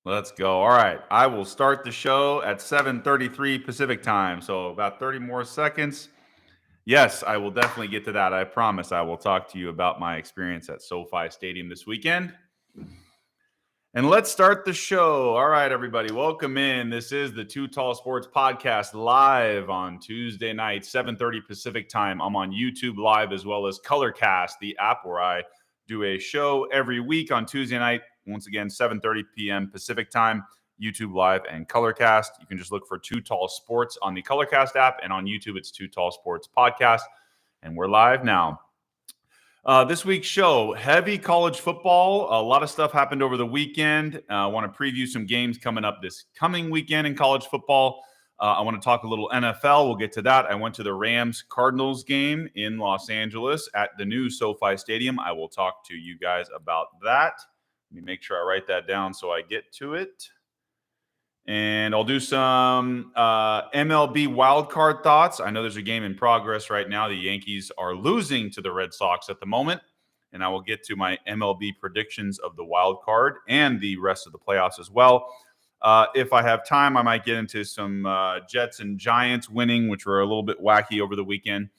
Let's go. All right. I will start the show at 7:33 Pacific time. So about 30 more seconds. Yes, I will definitely get to that. I promise I will talk to you about my experience at SoFi Stadium this weekend. And let's start the show. All right, everybody, welcome in. This is the Too Tall Sports Podcast live on Tuesday night, 7:30 Pacific time. I'm on YouTube Live as well as Colorcast, the app where I do a show every week on Tuesday night. Once again, 7:30 p.m. Pacific time, YouTube Live and Colorcast. You can just look for Too Tall Sports on the Colorcast app, and on YouTube, it's Too Tall Sports Podcast. And we're live now. This week's show, heavy college football. A lot of stuff happened over the weekend. I want to preview some games coming up this coming weekend in college football. I want to talk a little NFL. We'll get to that. I went to the Rams-Cardinals game in Los Angeles at the new SoFi Stadium. I will talk to you guys about that. Let me make sure I write that down so I get to it. And I'll do some MLB wildcard thoughts. I know there's a game in progress right now. The Yankees are losing to the Red Sox at the moment. And I will get to my MLB predictions of the wild card and the rest of the playoffs as well. If I have time, I might get into some Jets and Giants winning, which were a little bit wacky over the weekend.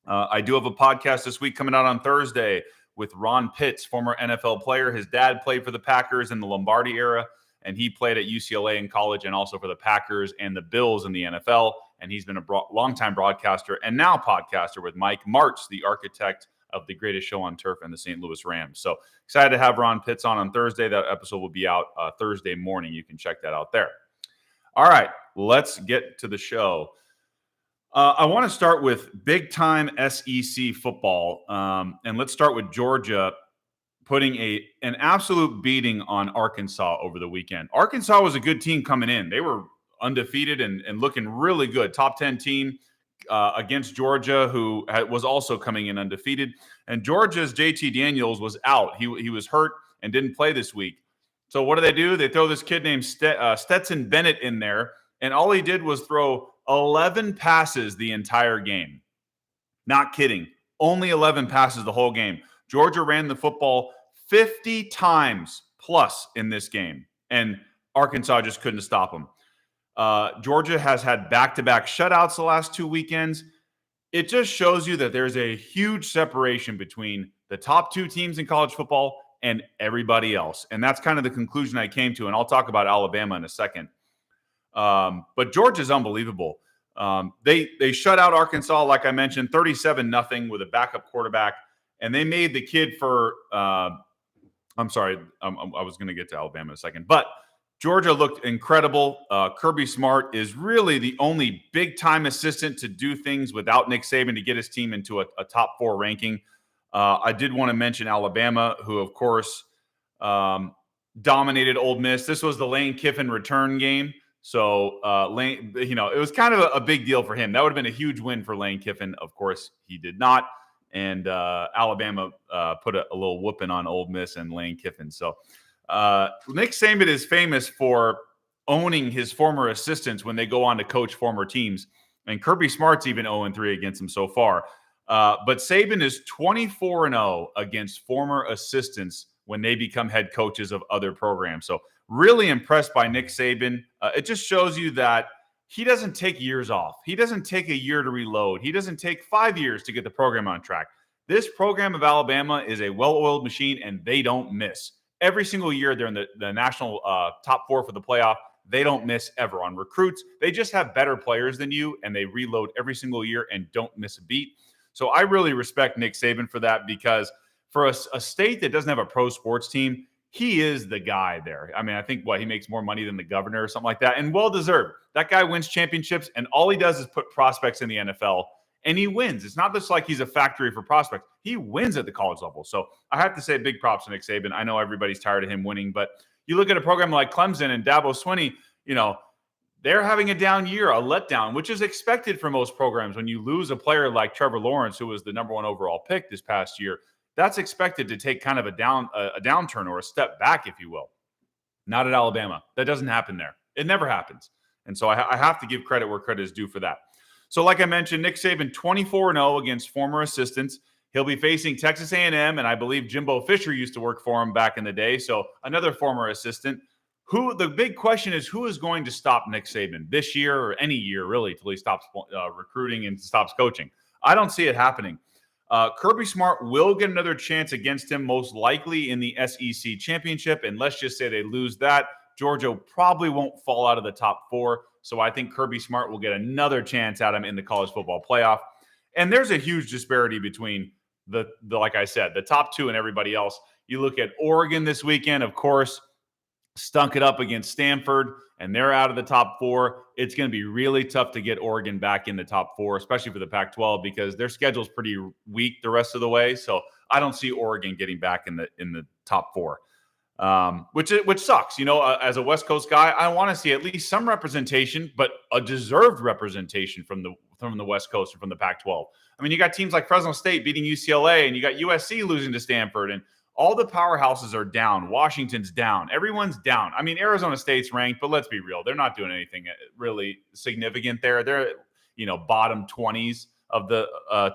I do have a podcast this week coming out on Thursday with Ron Pitts, former NFL player. His dad played for the Packers in the Lombardi era. And he played at UCLA in college and also for the Packers and the Bills in the NFL. And he's been a longtime broadcaster and now podcaster with Mike Martz, the architect of the greatest show on turf and the St. Louis Rams. So excited to have Ron Pitts on Thursday. That episode will be out Thursday morning. You can check that out there. All right, let's get to the show. I want to start with big-time SEC football. And let's start with Georgia putting an absolute beating on Arkansas over the weekend. Arkansas was a good team coming in. They were undefeated and looking really good. Top 10 team against Georgia, who was also coming in undefeated. And Georgia's JT Daniels was out. He was hurt and didn't play this week. So what do? They throw this kid named Stetson Bennett in there, and all he did was throw 11 passes the entire game. Not kidding. Only 11 passes the whole game. Georgia ran the football 50 times plus in this game, and Arkansas just couldn't stop them. Georgia has had back-to-back shutouts the last 2 weekends. It just shows you that there's a huge separation between the top 2 teams in college football and everybody else, and that's kind of the conclusion I came to, and I'll talk about Alabama in a second. But Georgia's unbelievable. They shut out Arkansas, like I mentioned, 37-0 with a backup quarterback. And they made the kid for I'm sorry, I was going to get to Alabama in a second. But Georgia looked incredible. Kirby Smart is really the only big-time assistant to do things without Nick Saban to get his team into a top 4 ranking. I did want to mention Alabama, who, of course, dominated Ole Miss. This was the Lane Kiffin return game. So, Lane, it was kind of a big deal for him. That would have been a huge win for Lane Kiffin. Of course, he did not. And Alabama put a little whooping on Ole Miss and Lane Kiffin. So Nick Saban is famous for owning his former assistants when they go on to coach former teams. And Kirby Smart's even 0-3 against him so far. But Saban is 24-0 against former assistants when they become head coaches of other programs. So really impressed by Nick Saban. It just shows you that he doesn't take years off. He doesn't take a year to reload. He doesn't take 5 years to get the program on track. This program of Alabama is a well-oiled machine, and they don't miss. Every single year, they're in the national top 4 for the playoff. They don't miss ever on recruits. They just have better players than you, and they reload every single year and don't miss a beat. So I really respect Nick Saban for that, because for a state that doesn't have a pro sports team, he is the guy there. I mean, I think, he makes more money than the governor or something like that, and well-deserved. That guy wins championships, and all he does is put prospects in the NFL, and he wins. It's not just like he's a factory for prospects. He wins at the college level. So I have to say big props to Nick Saban. I know everybody's tired of him winning, but you look at a program like Clemson and Dabo Swinney, they're having a down year, a letdown, which is expected for most programs. When you lose a player like Trevor Lawrence, who was the number 1 overall pick this past year, that's expected to take kind of a downturn or a step back, if you will. Not at Alabama. That doesn't happen there. It never happens. And so I have to give credit where credit is due for that. So like I mentioned, Nick Saban 24-0 against former assistants. He'll be facing Texas A&M, and I believe Jimbo Fisher used to work for him back in the day. So another former assistant The big question is who is going to stop Nick Saban this year or any year really till he stops recruiting and stops coaching. I don't see it happening. Kirby Smart will get another chance against him, most likely in the SEC championship. And let's just say they lose that. Georgia probably won't fall out of the top 4. So I think Kirby Smart will get another chance at him in the college football playoff. And there's a huge disparity between the like I said, the top 2 and everybody else. You look at Oregon this weekend, of course, stunk it up against Stanford, and they're out of the top 4. It's going to be really tough to get Oregon back in the top 4, especially for the Pac-12, because their schedule is pretty weak the rest of the way. So I don't see Oregon getting back in the top 4, which sucks. As a West Coast guy, I want to see at least some representation, but a deserved representation from the West Coast and from the Pac-12. I mean, you got teams like Fresno State beating UCLA, and you got USC losing to Stanford, and all the powerhouses are down. Washington's down. Everyone's down. I mean, Arizona State's ranked, but let's be real. They're not doing anything really significant there. They're, bottom 20s of the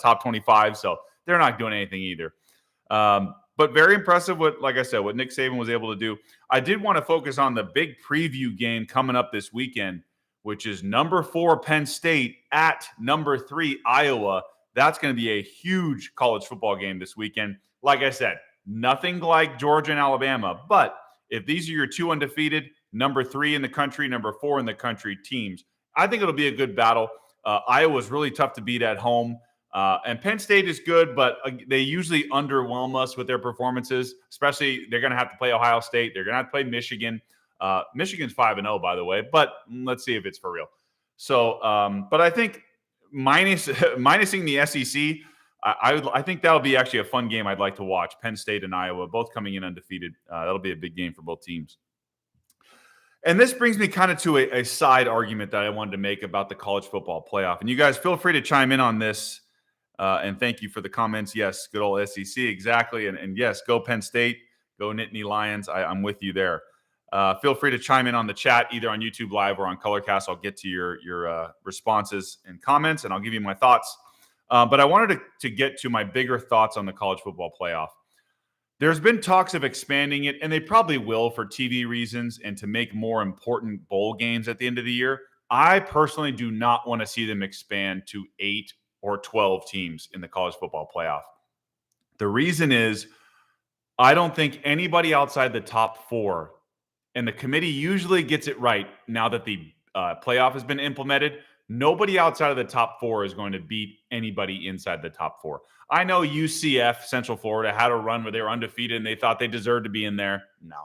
top 25. So they're not doing anything either. But very impressive what Nick Saban was able to do. I did want to focus on the big preview game coming up this weekend, which is number 4 Penn State at number 3 Iowa. That's going to be a huge college football game this weekend. Like I said, nothing like Georgia and Alabama, but if these are your 2 undefeated, number 3 in the country, number 4 in the country teams, I think it'll be a good battle. Iowa's really tough to beat at home, and Penn State is good, but they usually underwhelm us with their performances, especially they're going to have to play Ohio State. They're going to have to play Michigan. Michigan's 5-0, by the way, but let's see if it's for real. So, but I think minusing the SEC, I think that'll be actually a fun game I'd like to watch. Penn State and Iowa both coming in undefeated. That'll be a big game for both teams. And this brings me kind of to a side argument that I wanted to make about the college football playoff. And you guys feel free to chime in on this. And thank you for the comments. Yes, good old SEC, exactly. And yes, go Penn State, go Nittany Lions. I'm with you there. Feel free to chime in on the chat, either on YouTube Live or on Colorcast. I'll get to your responses and comments, and I'll give you my thoughts. But I wanted to get to my bigger thoughts on the college football playoff. There's been talks of expanding it, and they probably will for TV reasons and to make more important bowl games at the end of the year. I personally do not want to see them expand to 8 or 12 teams in the college football playoff. The reason is I don't think anybody outside the top 4, and the committee usually gets it right now that the playoff has been implemented, nobody outside of the top 4 is going to beat anybody inside the top 4. I know UCF, Central Florida, had a run where they were undefeated and they thought they deserved to be in there. No.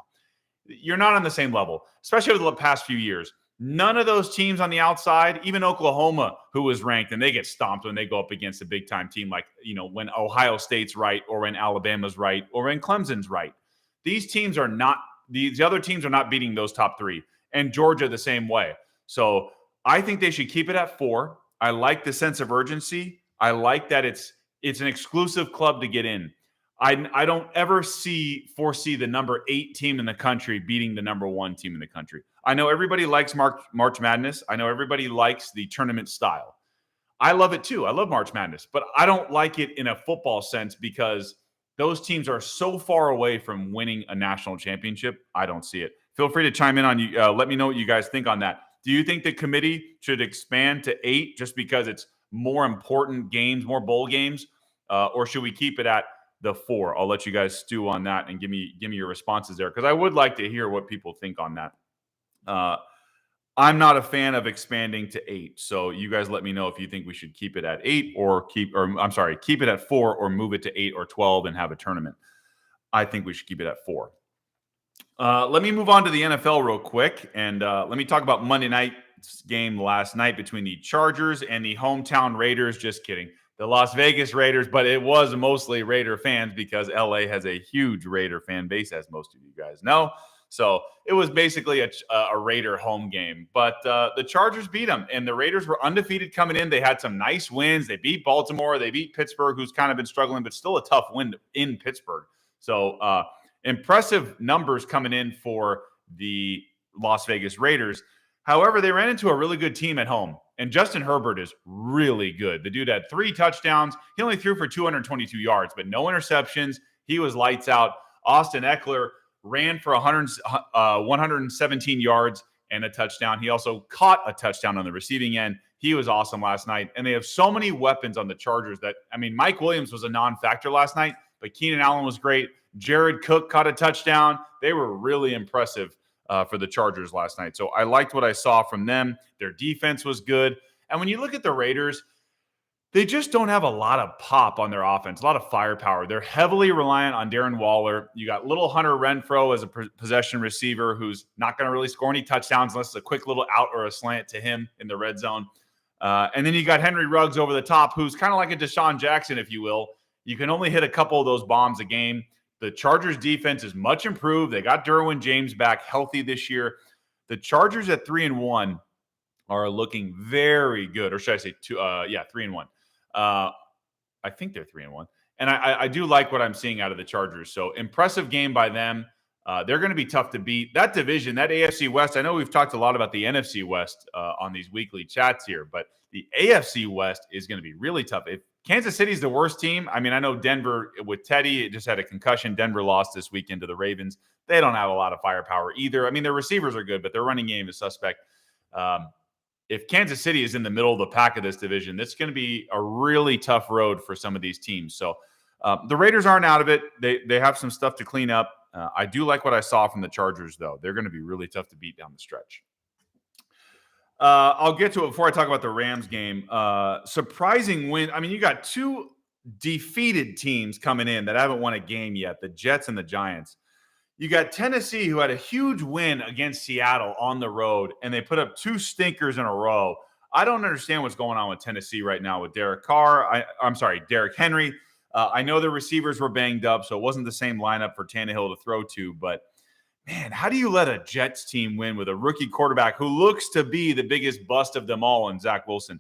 You're not on the same level, especially over the past few years. None of those teams on the outside, even Oklahoma, who was ranked, and they get stomped when they go up against a big-time team like, when Ohio State's right or when Alabama's right or when Clemson's right. These teams are not – the other teams are not beating those top 3. And Georgia the same way. So I think they should keep it at 4. I like the sense of urgency. I like that it's an exclusive club to get in. I don't ever foresee the number 8 team in the country beating the number 1 team in the country. I know everybody likes March Madness. I know everybody likes the tournament style. I love it too. I love March Madness, but I don't like it in a football sense because those teams are so far away from winning a national championship. I don't see it. Feel free to chime in on you. Let me know what you guys think on that. Do you think the committee should expand to 8 just because it's more important games, more bowl games, or should we keep it at the 4? I'll let you guys stew on that and give me your responses there because I would like to hear what people think on that. I'm not a fan of expanding to 8, so you guys let me know if you think we should keep it at 8 or keep it at 4 or move it to 8 or 12 and have a tournament. I think we should keep it at 4. Let me move on to the NFL real quick, and let me talk about Monday night's game last night between the Chargers and the hometown Raiders. Just kidding. The Las Vegas Raiders, but it was mostly Raider fans because LA has a huge Raider fan base, as most of you guys know. So it was basically a Raider home game. But the Chargers beat them, and the Raiders were undefeated coming in. They had some nice wins. They beat Baltimore. They beat Pittsburgh, who's kind of been struggling, but still a tough win in Pittsburgh. So impressive numbers coming in for the Las Vegas Raiders. However, they ran into a really good team at home, and Justin Herbert is really good. The dude had 3 touchdowns. He only threw for 222 yards, but no interceptions. He was lights out. Austin Eckler ran for 117 yards and a touchdown. He also caught a touchdown on the receiving end. He was awesome last night. And they have so many weapons on the Chargers that, I mean, Mike Williams was a non-factor last night, but Keenan Allen was great. Jared Cook caught a touchdown. They were really impressive for the Chargers last night. So I liked what I saw from them. Their defense was good. And when you look at the Raiders, they just don't have a lot of pop on their offense, a lot of firepower. They're heavily reliant on Darren Waller. You got little Hunter Renfrow as a possession receiver who's not going to really score any touchdowns unless it's a quick little out or a slant to him in the red zone. And then you got Henry Ruggs over the top, who's kind of like a Deshaun Jackson, if you will. You can only hit a couple of those bombs a game. The Chargers defense is much improved. They got Derwin James back healthy this year. The Chargers at 3-1 are looking very good. Or should I say 3-1. I think they're 3-1. And I do like what I'm seeing out of the Chargers. So impressive game by them. They're going to be tough to beat. That division, that AFC West, I know we've talked a lot about the NFC West on these weekly chats here, but the AFC West is going to be really tough. If Kansas City's the worst team, I mean, I know Denver with Teddy just had a concussion. Denver lost this weekend to the Ravens. They don't have a lot of firepower either. I mean, their receivers are good, but their running game is suspect. If Kansas City is in the middle of the pack of this division, that's going to be a really tough road for some of these teams. So the Raiders aren't out of it. They have some stuff to clean up. I do like what I saw from the Chargers, though. They're going to be really tough to beat down the stretch. I'll get to it before I talk about the Rams game. Surprising win. I mean, you got two defeated teams coming in that haven't won a game yet, the Jets and the Giants. You got Tennessee, who had a huge win against Seattle on the road, and they put up two stinkers in a row. I don't understand what's going on with Tennessee right now with Derek Henry. I know the receivers were banged up, so it wasn't the same lineup for Tannehill to throw to. But, man, how do you let a Jets team win with a rookie quarterback who looks to be the biggest bust of them all in Zach Wilson?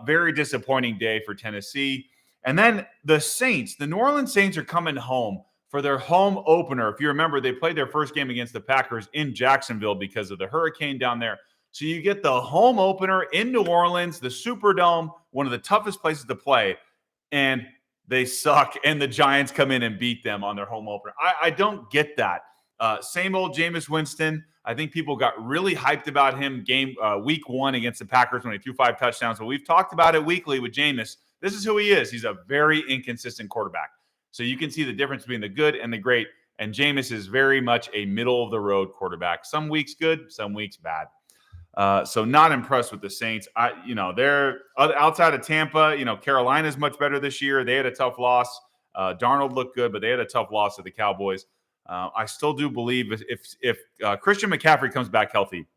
Very disappointing day for Tennessee. And then the Saints, the New Orleans Saints are coming home for their home opener. If you remember, they played their first game against the Packers in Jacksonville because of the hurricane down there. So you get the home opener in New Orleans, the Superdome, one of the toughest places to play, and they suck, and the Giants come in and beat them on their home opener. I don't get that. Same old Jameis Winston. I think people got really hyped about him week 1 against the Packers when he threw 5 touchdowns. But we've talked about it weekly with Jameis. This is who he is. He's a very inconsistent quarterback. So you can see the difference between the good and the great. And Jameis is very much a middle-of-the-road quarterback. Some weeks good, some weeks bad. So not impressed with the Saints. They're outside of Tampa. Carolina's much better this year. They had a tough loss. Darnold looked good, but they had a tough loss to the Cowboys. I still do believe if Christian McCaffrey comes back healthy,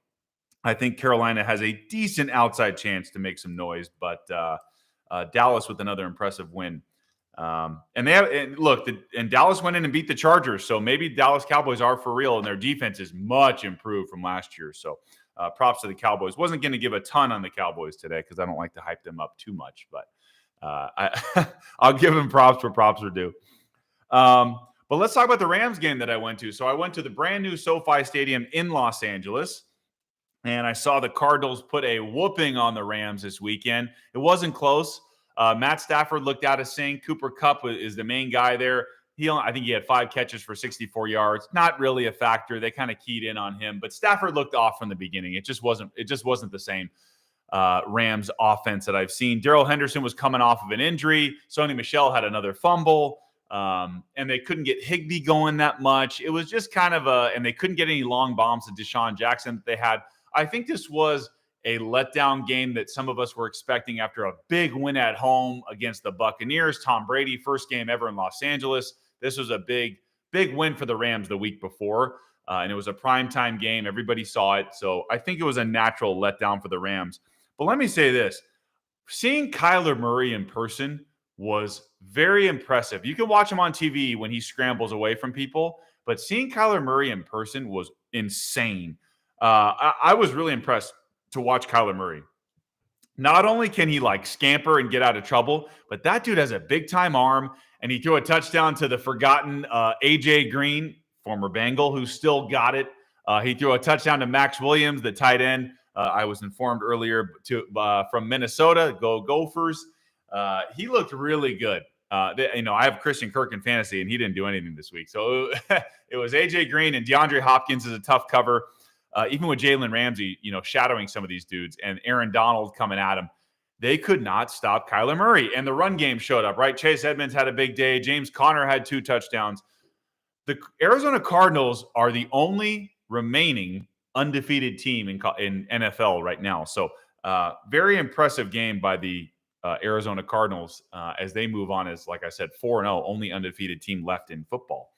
I think Carolina has a decent outside chance to make some noise. But Dallas with another impressive win. And Dallas went in and beat the Chargers. So maybe Dallas Cowboys are for real, and their defense is much improved from last year. So props to the Cowboys. Wasn't going to give a ton on the Cowboys today because I don't like to hype them up too much, but I'll give them props where props are due. But let's talk about the Rams game that I went to. So I went to the brand new SoFi Stadium in Los Angeles, and I saw the Cardinals put a whooping on the Rams this weekend. It wasn't close. Matt Stafford looked out of sync. Cooper Kupp is the main guy there. I think he had 5 catches for 64 yards. Not really a factor. They kind of keyed in on him, but Stafford looked off from the beginning. It just wasn't the same Rams offense that I've seen. Darrell Henderson was coming off of an injury. Sony Michel had another fumble, and they couldn't get Higbee going that much. It was just kind of and they couldn't get any long bombs to Deshaun Jackson that they had. I think this was a letdown game that some of us were expecting after a big win at home against the Buccaneers. Tom Brady, first game ever in Los Angeles. This was a big win for the Rams the week before, and it was a primetime game. Everybody saw it, so I think it was a natural letdown for the Rams. But let me say this. Seeing Kyler Murray in person was very impressive. You can watch him on TV when he scrambles away from people, but seeing Kyler Murray in person was insane. I was really impressed to watch Kyler Murray. Not only can he scamper and get out of trouble, but that dude has a big time arm, and he threw a touchdown to the forgotten AJ Green, former Bengal, who still got it. He threw a touchdown to Max Williams, the tight end. I was informed earlier from Minnesota. Go Gophers. He looked really good. I have Christian Kirk in fantasy, and he didn't do anything this week. So it was AJ Green, and DeAndre Hopkins is a tough cover. Even with Jalen Ramsey, shadowing some of these dudes, and Aaron Donald coming at him, they could not stop Kyler Murray. And the run game showed up, right? Chase Edmonds had a big day. James Conner had 2 touchdowns. The Arizona Cardinals are the only remaining undefeated team in NFL right now. So very impressive game by the Arizona Cardinals as they move on as, like I said, 4-0, only undefeated team left in football.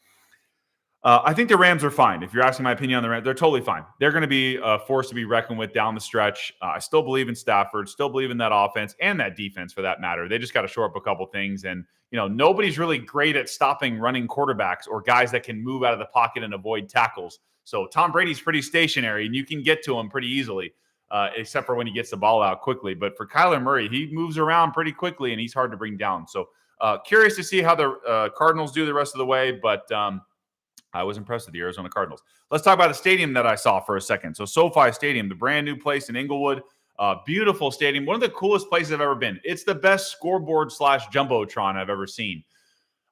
I think the Rams are fine. If you're asking my opinion on the Rams, they're totally fine. They're going to be a force to be reckoned with down the stretch. I still believe in Stafford, still believe in that offense and that defense for that matter. They just got to shore up a couple things. And, nobody's really great at stopping running quarterbacks or guys that can move out of the pocket and avoid tackles. So Tom Brady's pretty stationary, and you can get to him pretty easily, except for when he gets the ball out quickly. But for Kyler Murray, he moves around pretty quickly, and he's hard to bring down. So curious to see how the Cardinals do the rest of the way, but I was impressed with the Arizona Cardinals. Let's talk about the stadium that I saw for a second. So SoFi Stadium, the brand new place in Inglewood, beautiful stadium. One of the coolest places I've ever been. It's the best scoreboard / jumbotron I've ever seen.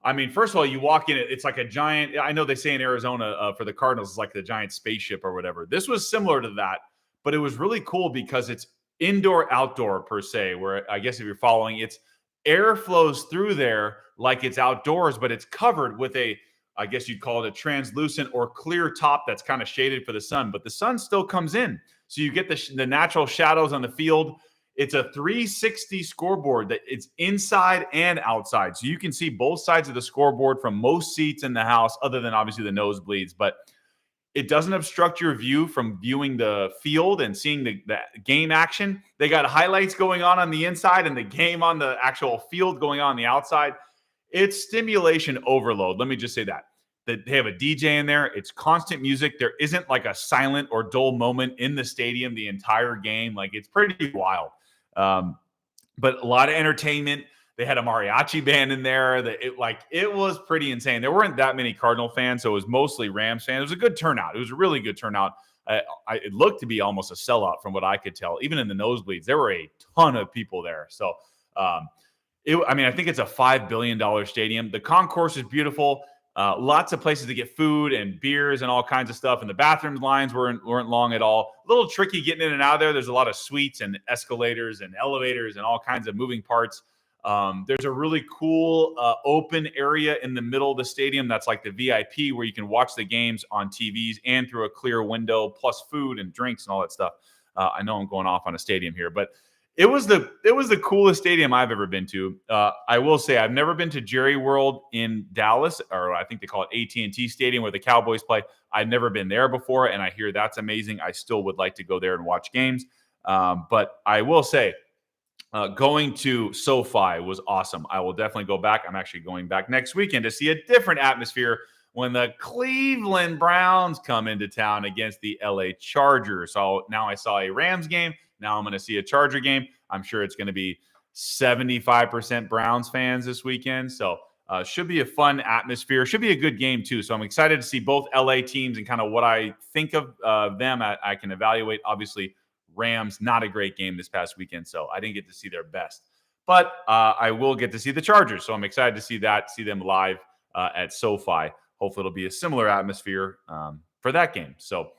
I mean, first of all, you walk in, it's like a giant, I know they say in Arizona for the Cardinals, it's like the giant spaceship or whatever. This was similar to that, but it was really cool because it's indoor, outdoor per se, where I guess if you're following, it's air flows through there like it's outdoors, but it's covered with I guess you'd call it a translucent or clear top that's kind of shaded for the sun, but the sun still comes in. So you get the natural shadows on the field. It's a 360 scoreboard that it's inside and outside. So you can see both sides of the scoreboard from most seats in the house, other than obviously the nosebleeds, but it doesn't obstruct your view from viewing the field and seeing the game action. They got highlights going on the inside and the game on the actual field going on the outside. It's stimulation overload. Let me just say that they have a DJ in there. It's constant music. There isn't like a silent or dull moment in the stadium the entire game. Like, it's pretty wild. But a lot of entertainment. They had a mariachi band in there. It was pretty insane. There weren't that many Cardinal fans, so it was mostly Rams fans. It was a good turnout. It was a really good turnout. It looked to be almost a sellout from what I could tell. Even in the nosebleeds, there were a ton of people there. So, I think it's a $5 billion stadium. The concourse is beautiful. Lots of places to get food and beers and all kinds of stuff. And the bathroom lines weren't long at all. A little tricky getting in and out of there. There's a lot of suites and escalators and elevators and all kinds of moving parts. There's a really cool open area in the middle of the stadium that's like the VIP, where you can watch the games on TVs and through a clear window, plus food and drinks and all that stuff. I know I'm going off on a stadium here, but it was the coolest stadium I've ever been to. I will say I've never been to Jerry World in Dallas, or I think they call it AT&T Stadium, where the Cowboys play. I've never been there before, and I hear that's amazing. I still would like to go there and watch games. But I will say, going to SoFi was awesome. I will definitely go back. I'm actually going back next weekend to see a different atmosphere when the Cleveland Browns come into town against the LA Chargers. So now I saw a Rams game. Now I'm going to see a Charger game. I'm sure it's going to be 75% Browns fans this weekend. So should be a fun atmosphere. Should be a good game too. So I'm excited to see both LA teams and kind of what I think of them. I can evaluate. Obviously, Rams, not a great game this past weekend, so I didn't get to see their best. But I will get to see the Chargers, so I'm excited to see them live at SoFi. Hopefully it'll be a similar atmosphere for that game. So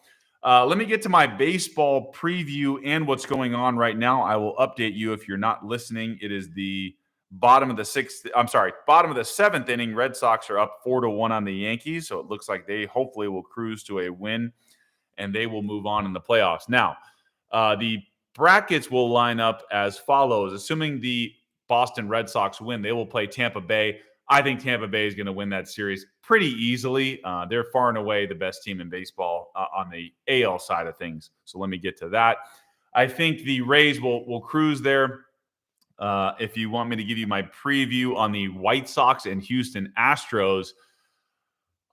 let me get to my baseball preview and what's going on right now. I will update you if you're not listening. It is the bottom of the seventh inning. Red Sox are up 4-1 on the Yankees, so it looks like they hopefully will cruise to a win, and they will move on in the playoffs. Now, the brackets will line up as follows. Assuming the Boston Red Sox win, they will play Tampa Bay. I think Tampa Bay is going to win that series pretty easily. They're far and away the best team in baseball on the AL side of things. So let me get to that. I think the Rays will cruise there. If you want me to give you my preview on the White Sox and Houston Astros,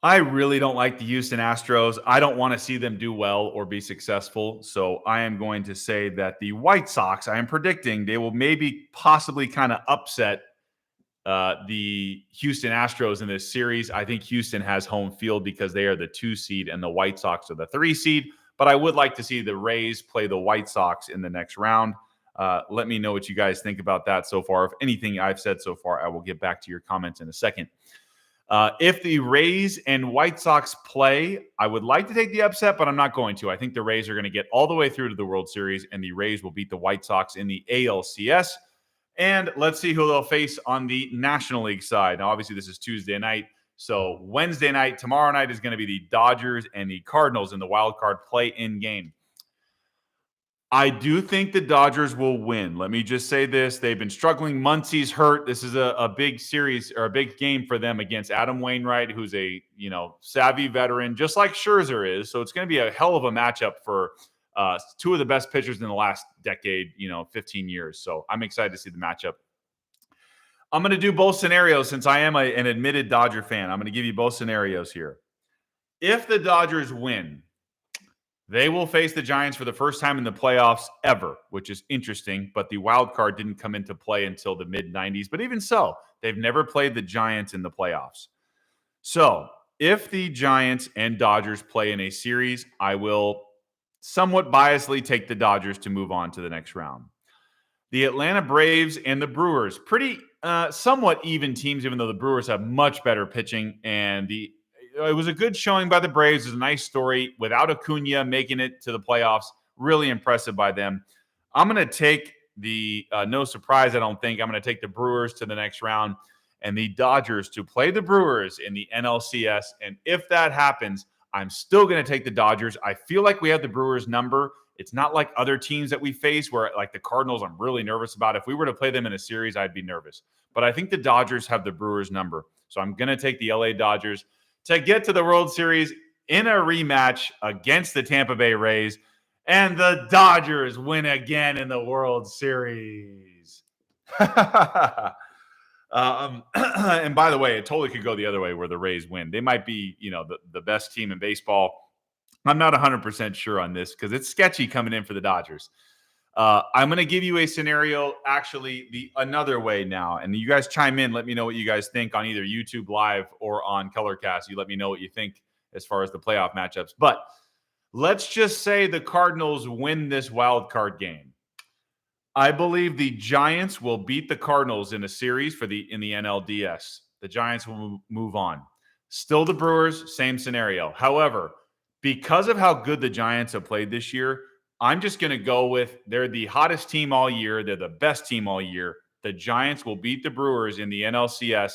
I really don't like the Houston Astros. I don't want to see them do well or be successful. So I am going to say that the White Sox, I am predicting they will possibly kind of upset the Houston Astros in this series. I think Houston has home field because they are the 2 seed and the White Sox are the 3 seed. But I would like to see the Rays play the White Sox in the next round. Let me know what you guys think about that so far. If anything I've said so far, I will get back to your comments in a second. If the Rays and White Sox play, I would like to take the upset, but I'm not going to. I think the Rays are going to get all the way through to the World Series, and the Rays will beat the White Sox in the ALCS. And let's see who they'll face on the National League side. Now, obviously, this is Tuesday night. So Wednesday night, tomorrow night is going to be the Dodgers and the Cardinals in the wild card play-in game. I do think the Dodgers will win. Let me just say this. They've been struggling. Muncy's hurt. This is a big series or a big game for them against Adam Wainwright, who's a savvy veteran, just like Scherzer is. So it's going to be a hell of a matchup for two of the best pitchers in the last decade, 15 years. So I'm excited to see the matchup. I'm going to do both scenarios since I am an admitted Dodger fan. I'm going to give you both scenarios here. If the Dodgers win, they will face the Giants for the first time in the playoffs ever, which is interesting, but the wild card didn't come into play until the mid-90s. But even so, they've never played the Giants in the playoffs. So if the Giants and Dodgers play in a series, I will somewhat biasly take the Dodgers to move on to the next round. The Atlanta Braves and the Brewers, pretty somewhat even teams, even though the Brewers have much better pitching, and it was a good showing by the Braves. It was a nice story. Without Acuna making it to the playoffs, really impressive by them. I'm going to take no surprise, I don't think. I'm going to take the Brewers to the next round and the Dodgers to play the Brewers in the NLCS. And if that happens, I'm still going to take the Dodgers. I feel like we have the Brewers number. It's not like other teams that we face where, like the Cardinals, I'm really nervous about. If we were to play them in a series, I'd be nervous. But I think the Dodgers have the Brewers number. So I'm going to take the LA Dodgers to get to the World Series in a rematch against the Tampa Bay Rays, and the Dodgers win again in the World Series. And by the way, it totally could go the other way where the Rays win. They might be, the best team in baseball. I'm not 100% sure on this because it's sketchy coming in for the Dodgers. I'm going to give you a scenario actually the another way now. And you guys chime in. Let me know what you guys think on either YouTube Live or on Colorcast. You let me know what you think as far as the playoff matchups. But let's just say the Cardinals win this wild card game. I believe the Giants will beat the Cardinals in a series in the NLDS. The Giants will move on. Still the Brewers, same scenario. However, because of how good the Giants have played this year, I'm just going to go with they're the hottest team all year. They're the best team all year. The Giants will beat the Brewers in the NLCS.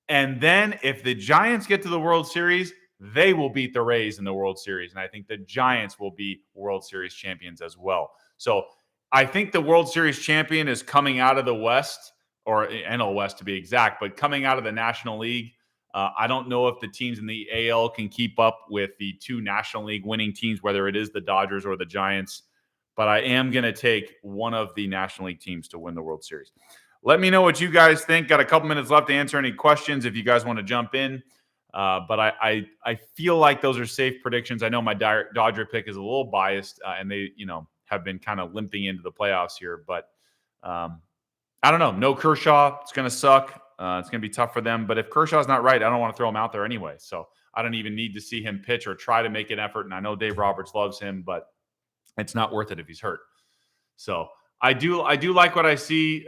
And then if the Giants get to the World Series, they will beat the Rays in the World Series. And I think the Giants will be World Series champions as well. So I think the World Series champion is coming out of the West, or NL West to be exact, but coming out of the National League. I don't know if the teams in the AL can keep up with the two National League winning teams, whether it is the Dodgers or the Giants. But I am going to take one of the National League teams to win the World Series. Let me know what you guys think. Got a couple minutes left to answer any questions if you guys want to jump in. But I feel like those are safe predictions. I know my Dodger pick is a little biased, and they have been kind of limping into the playoffs here. But I don't know. No Kershaw. It's going to suck. It's going to be tough for them. But if Kershaw's not right, I don't want to throw him out there anyway. So I don't even need to see him pitch or try to make an effort. And I know Dave Roberts loves him, but it's not worth it if he's hurt. So I do like what I see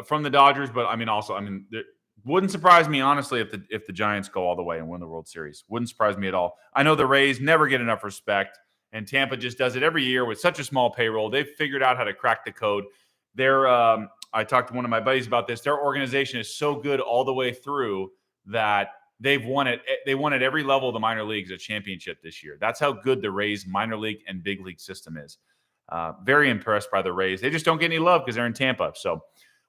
from the Dodgers, but it wouldn't surprise me honestly if the Giants go all the way and win the World Series. Wouldn't surprise me at all. I know the Rays never get enough respect, and Tampa just does it every year with such a small payroll. They've figured out how to crack the code. I talked to one of my buddies about this. Their organization is so good all the way through that they've won it. They won at every level of the minor leagues a championship this year. That's how good the Rays minor league and big league system is. Very impressed by the Rays. They just don't get any love because they're in Tampa. So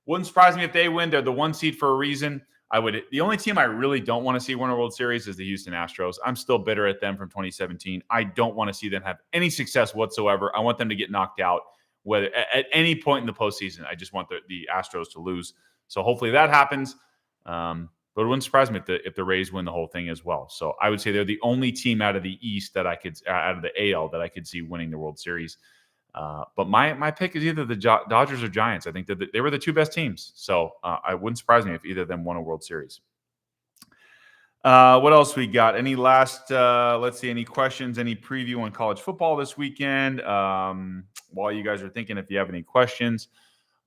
wouldn't surprise me if they win. They're the one seed for a reason. The only team I really don't want to see win a World Series is the Houston Astros. I'm still bitter at them from 2017. I don't want to see them have any success whatsoever. I want them to get knocked out. Whether at any point in the postseason, I just want the Astros to lose. So hopefully that happens. But it wouldn't surprise me if the Rays win the whole thing as well. So I would say they're the only team out of the East that out of the AL that I could see winning the World Series. But my pick is either the Dodgers or Giants. I think that they were the two best teams. So I wouldn't surprise me if either of them won a World Series. What else we got? Any last, let's see, any questions, any preview on college football this weekend? While you guys are thinking, if you have any questions,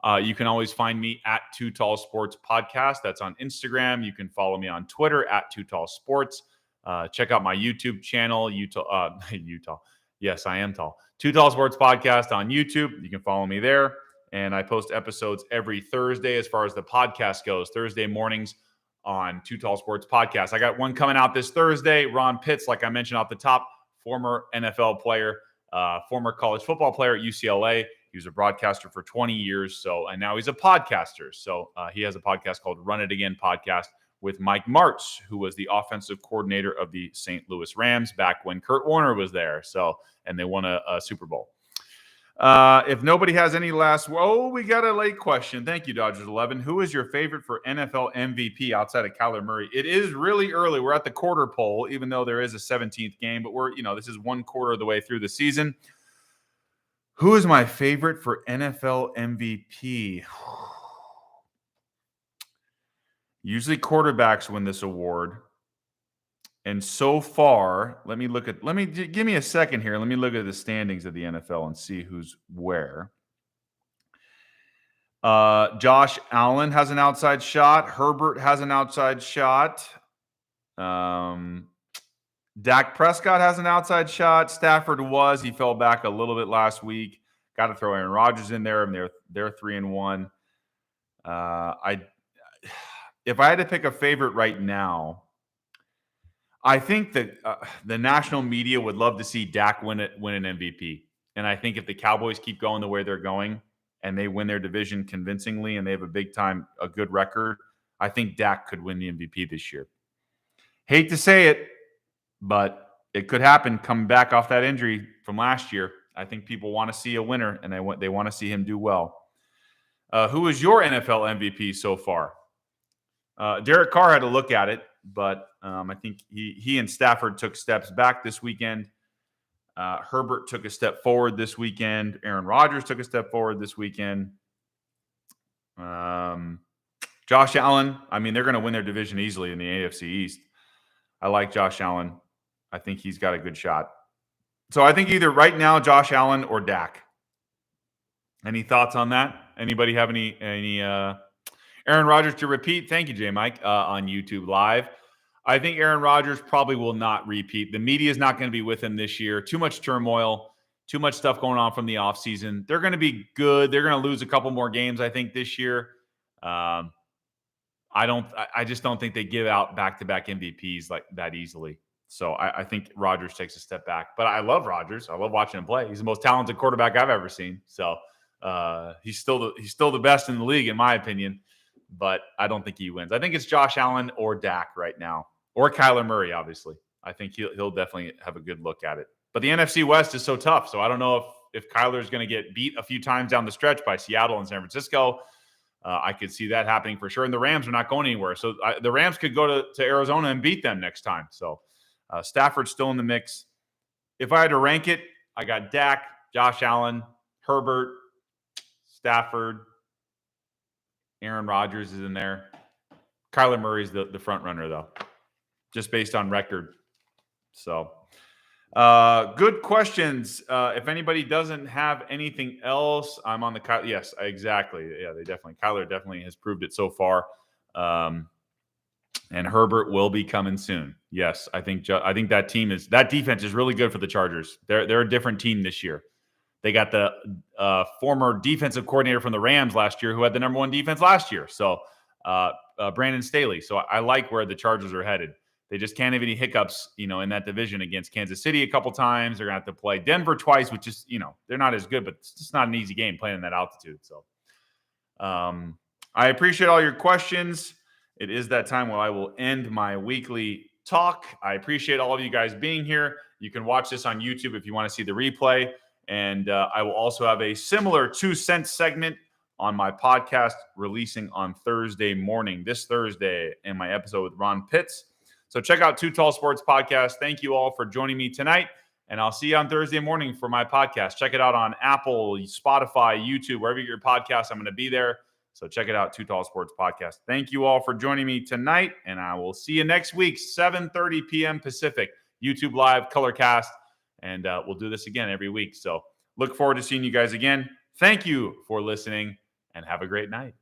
You can always find me at Too Tall Sports Podcast. That's on Instagram. You can follow me on Twitter at Too Tall Sports. Check out my YouTube channel, Utah. Yes, I am tall. Too Tall Sports Podcast on YouTube. You can follow me there. And I post episodes every Thursday as far as the podcast goes, Thursday mornings on Too Tall Sports Podcast. I got one coming out this Thursday. Ron Pitts, like I mentioned off the top, former NFL player, former college football player at UCLA. He was a broadcaster for 20 years. And now he's a podcaster. So he has a podcast called Run It Again Podcast with Mike Martz, who was the offensive coordinator of the St. Louis Rams back when Kurt Warner was there. And they won a Super Bowl. If nobody has any we got a late question. Thank you, Dodgers 11. Who is your favorite for NFL MVP outside of Kyler Murray? It is really early. We're at the quarter poll, even though there is a 17th game, but this is one quarter of the way through the season. Who is my favorite for NFL MVP? Usually quarterbacks win this award. And so far, give me a second here. Let me look at the standings of the NFL and see who's where. Josh Allen has an outside shot. Herbert has an outside shot. Dak Prescott has an outside shot. Stafford he fell back a little bit last week. Got to throw Aaron Rodgers in there, and they're 3-1. If I had to pick a favorite right now, I think that the national media would love to see Dak win an MVP. And I think if the Cowboys keep going the way they're going and they win their division convincingly and they have a good record, I think Dak could win the MVP this year. Hate to say it, but it could happen coming back off that injury from last year. I think people want to see a winner, and they want to see him do well. Who is your NFL MVP so far? Derek Carr had to look at it, but I think he and Stafford took steps back this weekend. Herbert took a step forward this weekend. Aaron Rodgers took a step forward this weekend. Josh Allen, they're going to win their division easily in the AFC East. I like Josh Allen. I think he's got a good shot. So I think either right now, Josh Allen or Dak. Any thoughts on that? Anybody have any Aaron Rodgers to repeat? Thank you, J. Mike, on YouTube Live. I think Aaron Rodgers probably will not repeat. The media is not going to be with him this year. Too much turmoil, too much stuff going on from the offseason. They're going to be good. They're going to lose a couple more games, I think, this year. I just don't think they give out back-to-back MVPs like that easily. So I think Rodgers takes a step back. But I love Rodgers. I love watching him play. He's the most talented quarterback I've ever seen. So he's still the best in the league, in my opinion. But I don't think he wins. I think it's Josh Allen or Dak right now, or Kyler Murray, obviously. I think he'll definitely have a good look at it. But the NFC West is so tough. So I don't know if Kyler is going to get beat a few times down the stretch by Seattle and San Francisco. I could see that happening for sure. And the Rams are not going anywhere. So the Rams could go to Arizona and beat them next time. So Stafford's still in the mix. If I had to rank it, I got Dak, Josh Allen, Herbert, Stafford, Aaron Rodgers is in there. Kyler Murray's the front runner, though, just based on record. So good questions. If anybody doesn't have anything else, I'm on the – yes, exactly. Yeah, Kyler definitely has proved it so far. And Herbert will be coming soon. Yes, I think that defense is really good for the Chargers. They're a different team this year. They got the former defensive coordinator from the Rams last year who had the number one defense last year. So Brandon Staley. So I like where the Chargers are headed. They just can't have any hiccups, in that division against Kansas City a couple times. They're going to have to play Denver twice, which is, they're not as good, but it's just not an easy game playing in that altitude. So I appreciate all your questions. It is that time where I will end my weekly talk. I appreciate all of you guys being here. You can watch this on YouTube if you want to see the replay. And I will also have a similar 2 cent segment on my podcast releasing on Thursday morning, this Thursday, in my episode with Ron Pitts. So check out Too Tall Sports Podcast. Thank you all for joining me tonight. And I'll see you on Thursday morning for my podcast. Check it out on Apple, Spotify, YouTube, wherever you get your podcast. I'm going to be there. So check it out, Too Tall Sports Podcast. Thank you all for joining me tonight. And I will see you next week, 7:30 p.m. Pacific, YouTube Live, Colorcast. And we'll do this again every week. So look forward to seeing you guys again. Thank you for listening, and have a great night.